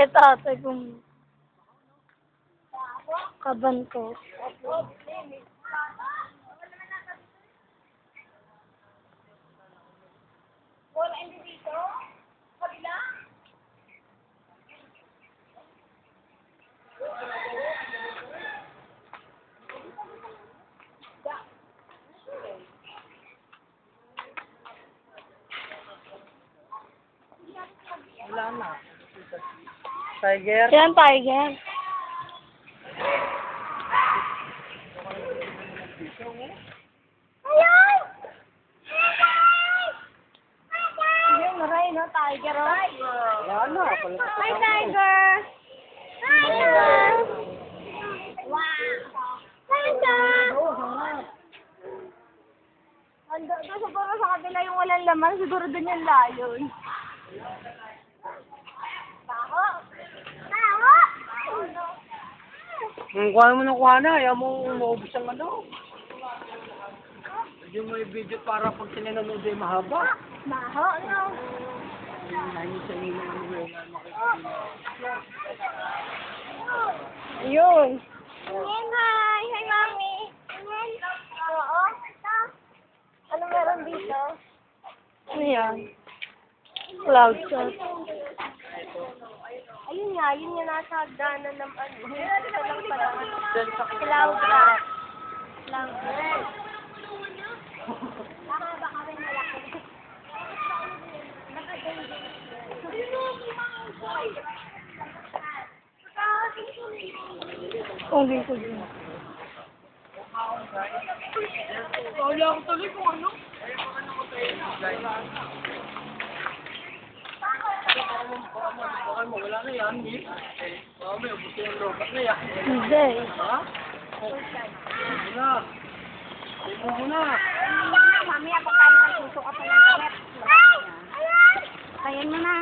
kay tatay kung kaban ko. Wala hindi dito? Kabila? Wala na. Tiger. Yan, tiger. Ayan! Ayan, maray, no? Tiger, oh. Wala na. Hi, tiger! Tiger! Wow! Tiger! Ando, doon siguro sa kabila yung walang laman, siguro doon yung layon. Baho! Baho! Kuha mo ng kuha na. Ayaw mo maubos ang ano. Hindi mo i-video para pag sinanonood ay mahaba. Baho, no? Nangis sa inyo ang Yun. Ayan, hi! Hi, mami! Ayan. Oo. Ano meron dito? Ano yan? Cloud shot. Ayun nga, yun yung nasa hagdanan ng ano. Ito lang pala. Cloud rock. Cloud rock. Baka baka rin malaki. Uli ko din. Kaya ako tuloy kung ano. Baka mo, wala na yan. Baka may ubus yung robot na yan. Hindi. Ha? Wala. Tignan mo na. Mamaya pagkain ng suso ka pa ng karet. Ayan mo na.